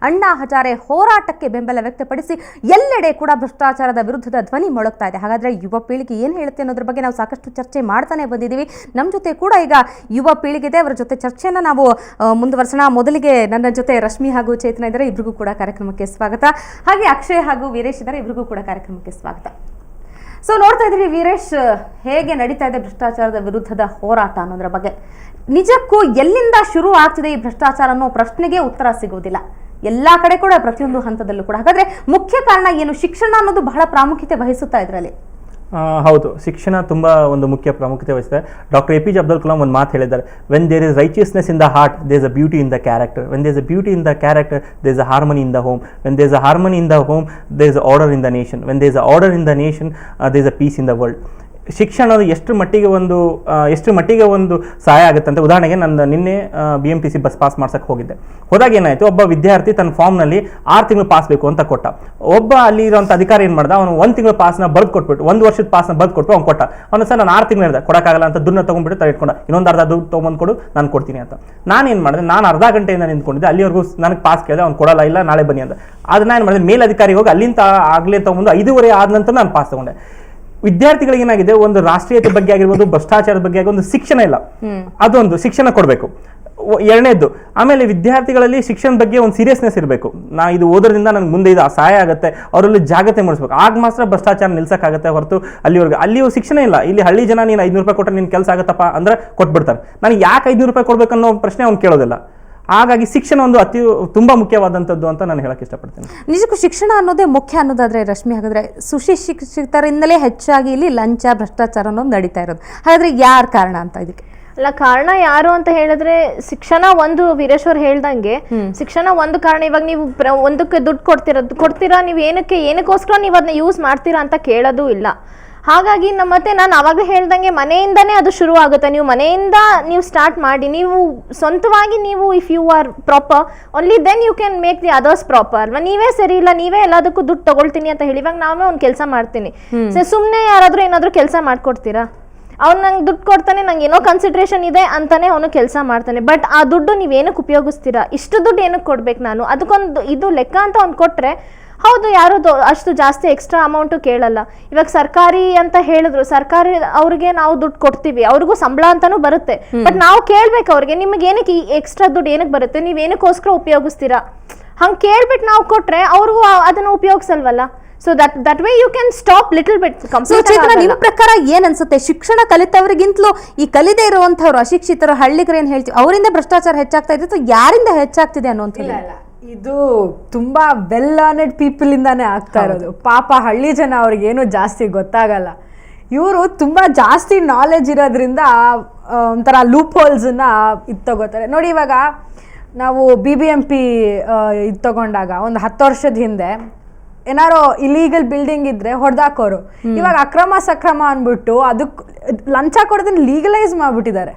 ಅಣ್ಣಾ ಹಜಾರೆ ಹೋರಾಟಕ್ಕೆ ಬೆಂಬಲ ವ್ಯಕ್ತಪಡಿಸಿ ಎಲ್ಲೆಡೆ ಕೂಡ ಭ್ರಷ್ಟಾಚಾರದ ವಿರುದ್ಧದ ಧ್ವನಿ ಮೊಳಗ್ತಾ ಇದೆ. ಹಾಗಾದ್ರೆ ಯುವ ಪೀಳಿಗೆ ಏನು ಹೇಳುತ್ತೆ ಅನ್ನೋದ್ರ ಬಗ್ಗೆ ನಾವು ಸಾಕಷ್ಟು ಚರ್ಚೆ ಮಾಡ್ತಾನೆ ಬಂದಿದ್ದೀವಿ. ನಮ್ಮ ಜೊತೆ ಕೂಡ ಈಗ ಯುವ ಪೀಳಿಗೆ ಇದೆ, ಅವರ ಜೊತೆ ಚರ್ಚೆಯನ್ನು ನಾವು ಮುಂದುವರಿಸೋಣ. ಮೊದಲಿಗೆ ನನ್ನ ಜೊತೆ ರಶ್ಮಿ ಹಾಗೂ ಚೇತನ ಇದ್ದಾರೆ, ಇಬ್ಬರಿಗೂ ಕೂಡ ಕಾರ್ಯಕ್ರಮಕ್ಕೆ ಸ್ವಾಗತ. ಹಾಗೆ ಅಕ್ಷಯ್ ಹಾಗೂ ವೀರೇಶ್ ಇದ್ದಾರೆ, ಇಬ್ಬರಿಗೂ ಕೂಡ ಕಾರ್ಯಕ್ರಮಕ್ಕೆ ಸ್ವಾಗತ. ಸೊ ನೋಡ್ತಾ ಇದ್ದೀವಿ ವೀರೇಶ್, ಹೇಗೆ ನಡೀತಾ ಇದೆ ಭ್ರಷ್ಟಾಚಾರದ ವಿರುದ್ಧದ ಹೋರಾಟ ಅನ್ನೋದ್ರ ಬಗ್ಗೆ. ನಿಜಕ್ಕೂ ಎಲ್ಲಿಂದ ಶುರು ಆಗ್ತಿದೆ ಈ ಭ್ರಷ್ಟಾಚಾರ ಅನ್ನೋ ಪ್ರಶ್ನೆಗೆ ಉತ್ತರ ಸಿಗೋದಿಲ್ಲ ಎಲ್ಲ ಕಡೆ ಕೂಡ, ಪ್ರತಿಯೊಂದು ಹಂತದಲ್ಲೂ ಕೂಡ. ಹಾಗಾದ್ರೆ ಮುಖ್ಯ ಕಾರಣ ಏನು? ಶಿಕ್ಷಣ ಅನ್ನೋದು ಬಹಳ ಪ್ರಾಮುಖ್ಯತೆ ವಹಿಸುತ್ತಾ ಇದರಲ್ಲಿ. ಹೌದು, ಶಿಕ್ಷಣ ತುಂಬ ಒಂದು ಮುಖ್ಯ ಪ್ರಾಮುಖ್ಯತೆ ವಹಿಸುತ್ತೆ. ಡಾಕ್ಟರ್ APJ ಅಬ್ದುಲ್ ಕಲಾಂ ಒಂದು ಮಾತು ಹೇಳಿದ್ದಾರೆ, when there is righteousness in the heart there is a beauty in the character, when there is a beauty in the character there is a harmony in the home, when there is a harmony in the home there is a order in the nation, when there is a order in the nation there is a peace in the world. ಶಿಕ್ಷಣ ಎಷ್ಟು ಮಟ್ಟಿಗೆ ಒಂದು ಸಹಾಯ ಆಗುತ್ತೆ ಅಂತ, ಉದಾಹರಣೆಗೆ ನಾನು ನಿನ್ನೆ BMTC ಬಸ್ ಪಾಸ್ ಮಾಡ್ಸಕ್ಕೆ ಹೋದಾಗ ಏನಾಯಿತು, ಒಬ್ಬ ವಿದ್ಯಾರ್ಥಿ ತನ್ನ ಫಾರ್ಮ್ನಲ್ಲಿ 6 ತಿಂಗಳು ಪಾಸ್ ಬೇಕು ಅಂತ ಕೊಟ್ಟ. ಒಬ್ಬ ಅಲ್ಲಿ ಇರೋಂಥ ಅಧಿಕಾರಿ ಏನು ಮಾಡ್ದ, ಅವನು 1 ತಿಂಗಳು ಪಾಸ್ನ ಬರ್ದು ಕೊಟ್ಬಿಟ್ಟು, 1 ವರ್ಷದ ಪಾಸ್ನ ಬರ್ದು ಕೊಟ್ಟು ಅವ್ನು ಕೊಟ್ಟ. ಅವನು ಸರ್ ನಾನು 6 ತಿಂಗಳು ಹೇಳಿದೆ ಕೊಡೋಕ್ಕಾಗಲ್ಲ ಅಂತ ದುಡ್ಡನ್ನ ತೊಗೊಂಡ್ಬಿಟ್ಟು ತಗೊಂಡು ಇನ್ನೊಂದು ಅರ್ಧ ದುಡ್ಡು ತೊಗೊಂಬಂದು ಕೊಡು ನಾನು ಕೊಡ್ತೀನಿ ಅಂತ. ನಾನೇನು ಮಾಡಿದೆ, ನಾನು ಅರ್ಧ ಗಂಟೆಯಿಂದ ನಿಂತ್ಕೊಂಡಿದ್ದೆ, ಅಲ್ಲಿವರೆಗೂ ನನಗೆ ಪಾಸ್ ಕೇಳಿದೆ, ಅವ್ನು ಕೊಡಲ್ಲ, ಇಲ್ಲ ನಾಳೆ ಬನ್ನಿ ಅಂತ. ಅದನ್ನ ಏನು ಮಾಡಿದೆ, ಮೇಲಧಿಕಾರಿಗೆ ಹೋಗಿ ಅಲ್ಲಿಂದ ಆಗಲೇ ತೊಗೊಂಡು 5:15 ಆದ ನಂತರ ನಾನು ಪಾಸ್ ತೊಗೊಂಡೆ. ವಿದ್ಯಾರ್ಥಿಗಳಿಗೆ ಏನಾಗಿದೆ, ಒಂದು ರಾಷ್ಟ್ರೀಯತೆ ಬಗ್ಗೆ ಆಗಿರ್ಬೋದು, ಭ್ರಷ್ಟಾಚಾರದ ಬಗ್ಗೆ ಆಗಿ ಒಂದು ಶಿಕ್ಷಣ ಇಲ್ಲ, ಅದೊಂದು ಶಿಕ್ಷಣ ಕೊಡಬೇಕು. ಎರಡನೇದ್ದು, ಆಮೇಲೆ ವಿದ್ಯಾರ್ಥಿಗಳಲ್ಲಿ ಶಿಕ್ಷಣದ ಬಗ್ಗೆ ಒಂದು ಸೀರಿಯಸ್ನೆಸ್ ಇರಬೇಕು. ಇದು ಓದೋದ್ರಿಂದ ನನಗೆ ಮುಂದೆ ಇದು ಸಹಾಯ ಆಗುತ್ತೆ, ಅವರಲ್ಲಿ ಜಾಗ್ರತೆ ಮೂಡಿಸ್ಬೇಕು. ಆಗ ಮಾತ್ರ ಭ್ರಷ್ಟಾಚಾರ ನಿಲ್ಸಕ್ಕಾಗತ್ತೆ. ಹೊರತು ಅಲ್ಲಿಯೂ ಶಿಕ್ಷಣ ಇಲ್ಲ. ಇಲ್ಲಿ ಹಳ್ಳಿ ಜನ ನೀನು 500 ರೂಪಾಯಿ ಕೊಟ್ಟರೆ ನಿನ್ನ ಕೆಲಸ ಆಗುತ್ತಪ್ಪ ಅಂದ್ರೆ ಕೊಟ್ಬಿಡ್ತಾರೆ. ನನಗೆ ಯಾಕೆ 500 ರೂಪಾಯಿ ಕೊಡ್ಬೇಕನ್ನೋ ಪ್ರಶ್ನೆ ಅವ್ನು ಕೇಳೋದಿಲ್ಲ. ಹಾಗಾಗಿ ಶಿಕ್ಷಣ ಒಂದು ತುಂಬಾ ಮುಖ್ಯವಾದಂಥದ್ದು ಅಂತ ನಾನು ಹೇಳಕ್ ಇಷ್ಟಪಡ್ತೇನೆ. ನಿಜಕ್ಕೂ ಶಿಕ್ಷಣ ಅನ್ನೋದೇ ಮುಖ್ಯ ಅನ್ನೋದಾದ್ರೆ ರಶ್ಮಿ, ಹಾಗಾದ್ರೆ ಸುಶಿಕ್ಷಿತರಿಂದಲೇ ಹೆಚ್ಚಾಗಿ ಇಲ್ಲಿ ಲಂಚ ಭ್ರಷ್ಟಾಚಾರ ಅನ್ನೋದು ನಡೀತಾ ಇರೋದು. ಹಾಗಾದ್ರೆ ಯಾರು ಕಾರಣ ಅಂತ ಇದಕ್ಕೆ? ಅಲ್ಲ, ಕಾರಣ ಯಾರು ಅಂತ ಹೇಳಿದ್ರೆ ಶಿಕ್ಷಣ ಒಂದು. ವೀರೇಶ್ವರ್ ಹೇಳ್ದಂಗೆ ಶಿಕ್ಷಣ ಒಂದು ಕಾರಣ. ಇವಾಗ ನೀವು ಒಂದಕ್ಕೆ ದುಡ್ಡು ಕೊಡ್ತೀರಾ, ನೀವು ಏನಕ್ಕೋಸ್ಕರ ನೀವು ಅದನ್ನ ಯೂಸ್ ಮಾಡ್ತೀರಾ ಅಂತ ಕೇಳೋದು ಇಲ್ಲ. ಹಾಗಾಗಿ ಮತ್ತೆ ನಾನು ಅವಾಗ ಹೇಳ್ದಂಗೆ ಮನೆಯಿಂದನೇ ಅದು ಶುರು ಆಗುತ್ತೆ. ನೀವು ಮನೆಯಿಂದ ನೀವು ಸ್ಟಾರ್ಟ್ ಮಾಡಿ, ನೀವು ಸ್ವಂತವಾಗಿ ನೀವು if you are proper only then you can make the others proper. ನೀವೇ ಸರಿ ಇಲ್ಲ, ನೀವೇ ಎಲ್ಲದಕ್ಕೂ ದುಡ್ಡು ತಗೊಳ್ತೀನಿ ಅಂತ ಹೇಳಿ ಇವಾಗ ನಾವೇ ಒಂದು ಕೆಲಸ ಮಾಡ್ತೀನಿ, ಸುಮ್ಮನೆ ಯಾರಾದ್ರೂ ಏನಾದರೂ ಕೆಲಸ ಮಾಡ್ಕೊಡ್ತೀರಾ? ಅವ್ನು ನಂಗೆ ದುಡ್ಡು ಕೊಡ್ತಾನೆ, ನಂಗೆ ಏನೋ ಕನ್ಸಿಡ್ರೇಷನ್ ಇದೆ ಅಂತಾನೆ ಅವನು ಕೆಲಸ ಮಾಡ್ತಾನೆ. ಬಟ್ ಆ ದುಡ್ಡು ನೀವೇನಕ್ಕೆ ಉಪಯೋಗಿಸ್ತೀರಾ? ಇಷ್ಟು ದುಡ್ಡು ಏನಕ್ಕೆ ಕೊಡ್ಬೇಕು ನಾನು? ಅದಕ್ಕೊಂದು ಇದು ಲೆಕ್ಕ ಅಂತ ಅವ್ನು ಕೊಟ್ರೆ ಹೌದು, ಯಾರು ಅಷ್ಟು ಜಾಸ್ತಿ ಎಕ್ಸ್ಟ್ರಾ ಅಮೌಂಟು ಕೇಳಲ್ಲ. ಇವಾಗ ಸರ್ಕಾರಿ ಅಂತ ಹೇಳಿದ್ರು, ಸರ್ಕಾರಿ ಅವ್ರಿಗೆ ನಾವು ದುಡ್ಡು ಕೊಡ್ತೀವಿ, ಅವ್ರಿಗೂ ಸಂಬಳ ಅಂತಾನು ಬರುತ್ತೆ. ಬಟ್ ನಾವು ಕೇಳ್ಬೇಕು ಅವ್ರಿಗೆ, ನಿಮಗೆ ಏನಕ್ಕೆ ಈ ಎಕ್ಸ್ಟ್ರಾ ದುಡ್ಡು ಏನಕ್ಕೆ ಬರುತ್ತೆ, ನೀವು ಏನಕ್ಕೋಸ್ಕರ ಉಪಯೋಗಿಸ್ತೀರಾ? ಹಂಗೆ ಕೇಳ್ಬಿಟ್ಟು ನಾವು ಕೊಟ್ರೆ ಅವ್ರಿಗೂ ಅದನ್ನು ಉಪಯೋಗಿಸಲ್ವಲ್ಲ. So that way you can stop little bit. ನಿಮ್ಮ ಪ್ರಕಾರ ಏನ್ ಅನ್ಸುತ್ತೆ, ಶಿಕ್ಷಣ ಕಲಿತವ್ರಿಗಿಂತಲೂ ಈ ಕಲಿದೇ ಇರುವಂತವ್ರು ಅಶಿಕ್ಷಿತರು ಹಳ್ಳಿಗರು ಏನ್ ಹೇಳ್ತೀವಿ, ಅವರಿಂದ ಭ್ರಷ್ಟಾಚಾರ ಹೆಚ್ಚಾಗ್ತಾ ಇದೆ, ಯಾರಿಂದ ಹೆಚ್ಚಾಗ್ತಿದೆ ಅನ್ನೋಂಥದ್ದು? ಇದು ತುಂಬಾ ವೆಲ್ ಲರ್ನೆಡ್ ಪೀಪಲ್ ಇಂದಾನೆ ಆಗ್ತಾ ಇರೋದು. ಪಾಪ ಹಳ್ಳಿ ಜನ ಅವ್ರಿಗೇನು ಜಾಸ್ತಿ ಗೊತ್ತಾಗಲ್ಲ. ಇವರು ತುಂಬಾ ಜಾಸ್ತಿ ನಾಲೆಜ್ ಇರೋದ್ರಿಂದ ಒಂಥರ ಲೂಪ್ ಹೋಲ್ಸನ್ನ ಇದು ತಗೋತಾರೆ. ನೋಡಿ, ಇವಾಗ ನಾವು BBMP ಇದು ತಗೊಂಡಾಗ ಒಂದು 10 ವರ್ಷದ ಹಿಂದೆ ಏನಾರೋ ಇಲೀಗಲ್ ಬಿಲ್ಡಿಂಗ್ ಇದ್ರೆ ಹೊಡೆದಾಕೋರು. ಇವಾಗ ಅಕ್ರಮ ಸಕ್ರಮ ಅನ್ಬಿಟ್ಟು ಅದಕ್ಕೆ ಲಂಚ ಕೊಡೋದನ್ನ ಲೀಗಲೈಸ್ ಮಾಡ್ಬಿಟ್ಟಿದ್ದಾರೆ.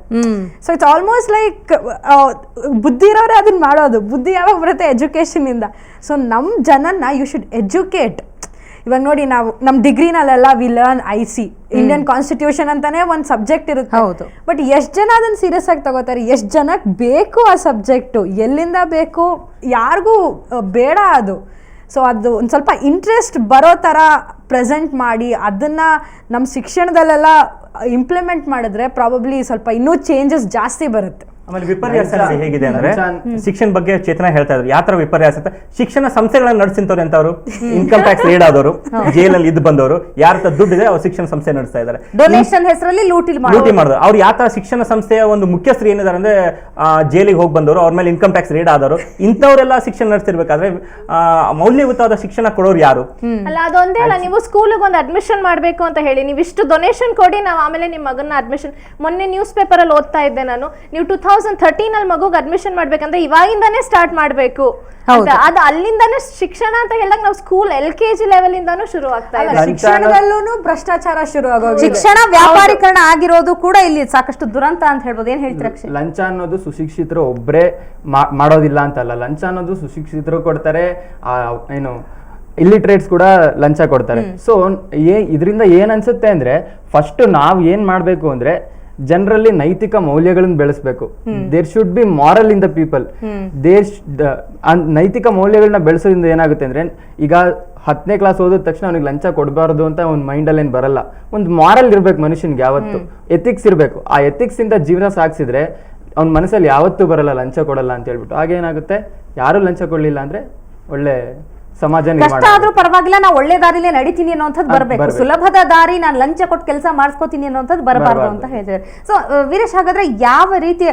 ಸೊ ಇಟ್ಸ್ ಆಲ್ಮೋಸ್ಟ್ ಲೈಕ್ ಬುದ್ಧಿ ಇರೋರೆ ಅದನ್ನ ಮಾಡೋದು. ಬುದ್ಧಿ ಯಾವಾಗ ಬರುತ್ತೆ? ಎಜುಕೇಶನ್ ಇಂದ. ಸೊ ನಮ್ಮ ಜನನ್ನ ಯು ಶುಡ್ ಎಜುಕೇಟ್. ಇವಾಗ ನೋಡಿ, ನಾವು ನಮ್ಮ ಡಿಗ್ರಿನಲ್ಲೆಲ್ಲ we learn IC, Indian constitution ಅಂತಾನೆ ಒಂದು ಸಬ್ಜೆಕ್ಟ್ ಇರುತ್ತೆ. ಬಟ್ ಎಷ್ಟು ಜನ ಅದನ್ನ ಸೀರಿಯಸ್ ಆಗಿ ತಗೋತಾರೆ? ಎಷ್ಟು ಜನಕ್ಕೆ ಬೇಕು ಆ ಸಬ್ಜೆಕ್ಟು? ಎಲ್ಲಿಂದ ಬೇಕು? ಯಾರಿಗೂ ಬೇಡ ಅದು. ಸೊ ಅದು ಒಂದು ಸ್ವಲ್ಪ ಇಂಟ್ರೆಸ್ಟ್ ಬರೋ ಥರ ಪ್ರೆಸೆಂಟ್ ಮಾಡಿ ಅದನ್ನು ನಮ್ಮ ಶಿಕ್ಷಣದಲ್ಲೆಲ್ಲ ಇಂಪ್ಲಿಮೆಂಟ್ ಮಾಡಿದ್ರೆ ಪ್ರಾಬಬ್ಲಿ ಸ್ವಲ್ಪ ಇನ್ನೂ ಚೇಂಜಸ್ ಜಾಸ್ತಿ ಬರುತ್ತೆ. ಆಮೇಲೆ ವಿಪರ್ಯಾಸ ಹೇಗಿದೆ ಅಂದ್ರೆ, ಶಿಕ್ಷಣ ಬಗ್ಗೆ ಚೇತನ ಹೇಳ್ತಾ ಇದ್ರು, ಯಾವ ತರ ವಿಪರ್ಯಾಸ ಅಂತ. ಶಿಕ್ಷಣ ಸಂಸ್ಥೆಗಳನ್ನ ನಡೆಸಿಂತವ್ರು ಎಂತವ್ರು, ಇನ್ಕಮ್ ಟ್ಯಾಕ್ಸ್ ರೇಡ್ ಆದವರು, ಜೈಲಲ್ಲಿ ಇದ್ದು ಬಂದವರು, ಯಾರ ಹತ್ರ ದುಡ್ಡಿದೆ ಅವ್ರು ಶಿಕ್ಷಣ ಸಂಸ್ಥೆ ನಡೆಸ್ತಾ ಇದ್ದಾರೆ. ಡೊನೇಷನ್ ಹೆಸರಲ್ಲಿ ಲೂಟಿ ಮಾಡಿದ್ರು. ಅವ್ರು ಯಾವ ತರ ಶಿಕ್ಷಣ ಸಂಸ್ಥೆಯ ಒಂದು ಮುಖ್ಯಸ್ಥರು ಏನಿದ್ದಾರೆ ಅಂದ್ರೆ, ಜೈಲಿಗೆ ಹೋಗಿ ಬಂದವರು, ಅವ್ರ ಮೇಲೆ ಇನ್ಕಮ್ ಟ್ಯಾಕ್ಸ್ ರೇಡ್ ಆದವರು, ಇಂಥವರೆಲ್ಲ ಶಿಕ್ಷಣ ನಡೆಸಿರ್ಬೇಕಾದ್ರೆ ಮೌಲ್ಯಯುತವಾದ ಶಿಕ್ಷಣ ಕೊಡೋರು ಯಾರು? ಅಲ್ಲ, ಅದೊಂದೇ ಅಲ್ಲ. ನೀವು ಸ್ಕೂಲಿಗೆ ಒಂದು ಅಡ್ಮಿಷನ್ ಮಾಡ್ಬೇಕು ಅಂತ ಹೇಳಿ ನೀವು ಇಷ್ಟು ಡೊನೇಷನ್ ಕೊಡಿ, ನಾವು ಆಮೇಲೆ ನಿಮ್ಮ ಮಗನ ಅಡ್ಮಿಷನ್. ಮೊನ್ನೆ ನ್ಯೂಸ್ ಪೇಪರ್ ಅಲ್ಲಿ ಓದ್ತಾ ಇದ್ದೆ ನಾನು, ನೀವು 2013 ಅಲ್ಲಿ ಮಗುಗೆ ಅಡ್ಮಿಷನ್ ಮಾಡ್ಬೇಕಂದ್ರೆ ಇವಾಗಿಂದಾನೇ ಸ್ಟಾರ್ಟ್ ಮಾಡ್ಬೇಕು. ಅದು ಅಲ್ಲಿಂದಾನೇ ಶಿಕ್ಷಣ ಅಂತ ಹೇಳಿದಾಗ ನಾವು ಸ್ಕೂಲ್ LKG ಲೆವೆಲ್ ಇಂದಾನು ಶುರು ಆಗ್ತಾ ಇದೆ. ಶಿಕ್ಷಣದಲ್ಲೂ ಭ್ರಷ್ಟಾಚಾರ ಶುರು ಆಗೋದು. ಶಿಕ್ಷಣ ವ್ಯಾಪಾರೀಕರಣ ಆಗಿರೋದು ಕೂಡ ಇಲ್ಲಿ ಸಾಕಷ್ಟು ದುರಂತ ಅಂತ ಹೇಳ್ಬೋದು. ಏನ್ ಹೇಳ್ತೀರಾ? ಲಂಚ ಅನ್ನೋದು ಸುಶಿಕ್ಷಿತರು ಒಬ್ಬರೇ ಮಾಡೋದಿಲ್ಲ ಅಂತಲ್ಲ. ಲಂಚ ಅನ್ನೋದು ಸುಶಿಕ್ಷಿತರು ಕೊಡ್ತಾರೆ, ಏನು ಇಲ್ಲಿಟ್ರೇಟ್ಸ್ ಕೂಡ ಲಂಚ ಕೊಡ್ತಾರೆ. ಸೊ ಇದರಿಂದ ಏನ್ ಅನ್ಸುತ್ತೆ ಅಂದ್ರೆ, ಫಸ್ಟ್ ನಾವ್ ಏನ್ ಮಾಡ್ಬೇಕು ಅಂದ್ರೆ ಜನರಲ್ಲಿ ನೈತಿಕ ಮೌಲ್ಯಗಳನ್ನ ಬೆಳೆಸ್ಬೇಕು. There should be moral in the people. ನೈತಿಕ ಮೌಲ್ಯಗಳನ್ನ ಬೆಳೆಸೋದ್ರಿಂದ ಏನಾಗುತ್ತೆ ಅಂದ್ರೆ, ಈಗ 10ನೇ ಕ್ಲಾಸ್ ಓದಿದ ತಕ್ಷಣ ಅವ್ನಿಗೆ ಲಂಚ ಕೊಡಬಾರ್ದು ಅಂತ ಒಂದು ಮೈಂಡಲ್ಲಿ ಏನು ಬರಲ್ಲ. ಒಂದು ಮಾರಲ್ ಇರ್ಬೇಕು ಮನುಷ್ಯನ್ಗೆ, ಯಾವತ್ತು ಎಥಿಕ್ಸ್ ಇರಬೇಕು. ಆ ಎಥಿಕ್ಸ್ ಇಂದ ಜೀವನ ಸಾಗಿಸಿದ್ರೆ ಅವ್ನ ಮನಸ್ಸಲ್ಲಿ ಯಾವತ್ತೂ ಬರಲ್ಲ ಲಂಚ ಕೊಡಲ್ಲ ಅಂತ ಹೇಳ್ಬಿಟ್ಟು. ಹಾಗೇನಾಗುತ್ತೆ, ಯಾರು ಲಂಚ ಕೊಡ್ಲಿಲ್ಲ ಅಂದ್ರೆ ಒಳ್ಳೆ ಸಮಾಜ ಕಷ್ಟ ಆದ್ರೂ ಪರವಾಗಿಲ್ಲ, ನಾ ಒಳ್ಳೆ ದಾರಿಲೇ ನಡೀತೀನಿ ಅನ್ನೋಂಥದ್ದು ಬರಬೇಕು. ಸುಲಭದ ದಾರಿ, ನಾನು ಲಂಚ ಕೊಟ್ಟು ಕೆಲಸ ಮಾಡಿಸ್ಕೋತೀನಿ ಅನ್ನೋಂಥದ್ದು ಬರಬಾರ್ದು ಅಂತ ಹೇಳ್ತಾರೆ. ಸೊ ವೀರೇಶ್, ಹಾಗಾದ್ರೆ ಯಾವ ರೀತಿ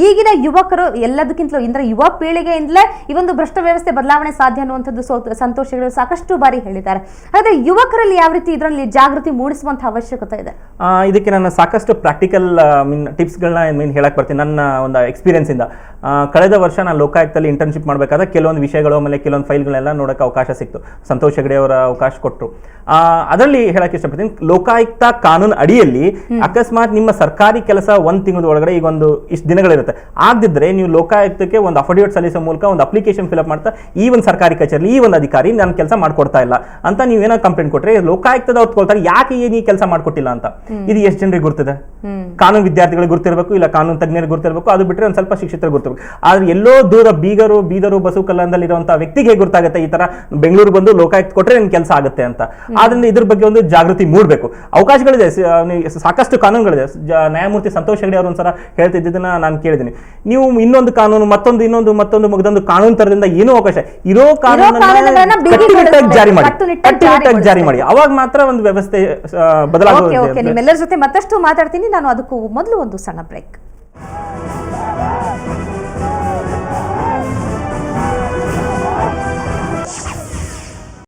ಈಗಿನ ಯುವಕರು ಎಲ್ಲದಕ್ಕಿಂತಲೂ ಅಂದ್ರೆ ಯುವ ಪೀಳಿಗೆಯಿಂದಲೇ ಈ ಒಂದು ಭ್ರಷ್ಟ ವ್ಯವಸ್ಥೆ ಬದಲಾವಣೆ ಸಾಧ್ಯ ಅನ್ನುವಂಥದ್ದು ಸಂತೋಷ್ ಹೆಗಡೆ ಸಾಕಷ್ಟು ಬಾರಿ ಹೇಳಿದ್ದಾರೆ. ಹಾಗಾದ್ರೆ ಯುವಕರಲ್ಲಿ ಯಾವ ರೀತಿ ಇದರಲ್ಲಿ ಜಾಗೃತಿ ಮೂಡಿಸುವಂತ ಅವಶ್ಯಕತೆ ಇದೆ? ಇದಕ್ಕೆ ನಾನು ಸಾಕಷ್ಟು ಪ್ರಾಕ್ಟಿಕಲ್ ಟಿಪ್ಸ್ಗಳನ್ನ ಹೇಳಕ್ ಬರ್ತೀನಿ ನನ್ನ ಒಂದು ಎಕ್ಸ್ಪೀರಿಯನ್ಸ್ ಇಂದ. ಕಳೆದ ವರ್ಷ ನಾನು ಲೋಕಾಯುಕ್ತದಲ್ಲಿ ಇಂಟರ್ನ್ಶಿಪ್ ಮಾಡಬೇಕಾದ್ರೆ ಕೆಲವೊಂದು ವಿಷಯಗಳು ಆಮೇಲೆ ಕೆಲವೊಂದು ಫೈಲ್ಗಳೆಲ್ಲ ನೋಡೋಕೆ ಅವಕಾಶ ಸಿಕ್ತು. ಸಂತೋಷ್ ಹೆಗಡೆ ಅವರ ಅವಕಾಶ ಕೊಟ್ಟರು. ಅದರಲ್ಲಿ ಹೇಳಕ್ಕೆ ಇಷ್ಟಪಡ್ತೀನಿ, ಲೋಕಾಯುಕ್ತ ಕಾನೂನು ಅಡಿಯಲ್ಲಿ ಅಕಸ್ಮಾತ್ ನಿಮ್ಮ ಸರ್ಕಾರಿ ಕೆಲಸ 1 ತಿಂಗಳ ಒಳಗಡೆ ಈಗ ಒಂದು ಇಷ್ಟು ದಿನಗಳಿರುತ್ತೆ, ಆಗದಿದ್ರೆ ನೀವು ಲೋಕಾಯುಕ್ತಕ್ಕೆ ಒಂದು ಅಫಿಡವಿಟ್ ಸಲ್ಲಿಸೋ ಮೂಲಕ ಒಂದು ಅಪ್ಲಿಕೇಶನ್ ಫಿಲ್ಅಪ್ ಮಾಡ್ತಾ, ಈ ಒಂದು ಸರ್ಕಾರಿ ಕಚೇರಿ ಈ ಒಂದು ಅಧಿಕಾರಿ ನಾನು ಕೆಲಸ ಮಾಡ್ಕೊಡ್ತಾ ಇಲ್ಲ ಅಂತ ನೀವು ಏನೋ ಕಂಪ್ಲೇಂಟ್ ಕೊಟ್ರೆ ಲೋಕಾಯುಕ್ತದವ್ರು ಕೊಡ್ತಾರೆ, ಯಾಕೆ ಈ ಕೆಲಸ ಮಾಡ್ಕೊಟ್ಟಿಲ್ಲ ಅಂತ. ಇದು ಎಷ್ಟು ಜನರಿಗೆ ಗುರ್ತಿದೆ? ಕಾನೂನು ವಿದ್ಯಾರ್ಥಿಗಳಿಗೆ ಗುರ್ತಿರಬೇಕು, ಇಲ್ಲ ಕಾನೂನು ತಜ್ಞರಿಗೆ ಗುರ್ತಿರಬೇಕು, ಅದು ಬಿಟ್ಟರೆ ಒಂದು ಸ್ವಲ್ಪ ಶಿಕ್ಷಕರಿಗೆ ಗುರ್ತಿರಬೇಕು. ಆದ್ರೆ ಎಲ್ಲೋ ದೂರ ಬೀದರು ಬಸವ ಕಲ್ಯಾಣದಲ್ಲಿ ಇರುವಂತಹ ವ್ಯಕ್ತಿಗೆ ಗೊತ್ತಾಗುತ್ತೆ ಈ ತರ ಬೆಂಗಳೂರು ಬಂದು ಲೋಕಾಯುಕ್ತ ಕೊಟ್ರೆ ನಿನ್ ಕೆಲಸ ಆಗುತ್ತೆ ಅಂತ. ಆದ್ರಿಂದ ಇದ್ರ ಬಗ್ಗೆ ಒಂದು ಜಾಗೃತಿ ಮೂಡಬೇಕು. ಅವಕಾಶಗಳಿದೆ, ಸಾಕಷ್ಟು ಕಾನೂನುಗಳಿದೆ. ನ್ಯಾಯಮೂರ್ತಿ ಸಂತೋಷ್ ಹೆಗಡೆ ಅವರು ಒಂದ್ಸಲ ಹೇಳ್ತಿದ್ದನ್ನ ನಾನು ಕೇಳಿದ್ದೀನಿ, ನೀವು ಇನ್ನೊಂದು ಕಾನೂನು ಮತ್ತೊಂದು ಮುಗ್ದೊಂದು ಕಾನೂನು ತರದಿಂದ ಏನೂ ಅವಕಾಶ ಇರೋ ಕಾನೂನನ್ನ ಜಾರಿ ಮಾಡಿ, ಅವಾಗ ಮಾತ್ರ ಒಂದು ವ್ಯವಸ್ಥೆ ಬದಲಾಗುತ್ತೆ. ನಿಮ್ಮೆಲ್ಲರ ಜೊತೆ ಮತ್ತಷ್ಟು ಮಾತಾಡ್ತೀನಿ. ನಾನು ಅದಕ್ಕೂ ಮೊದಲು ಒಂದು ಸಣ್ಣ ಬ್ರೇಕ್.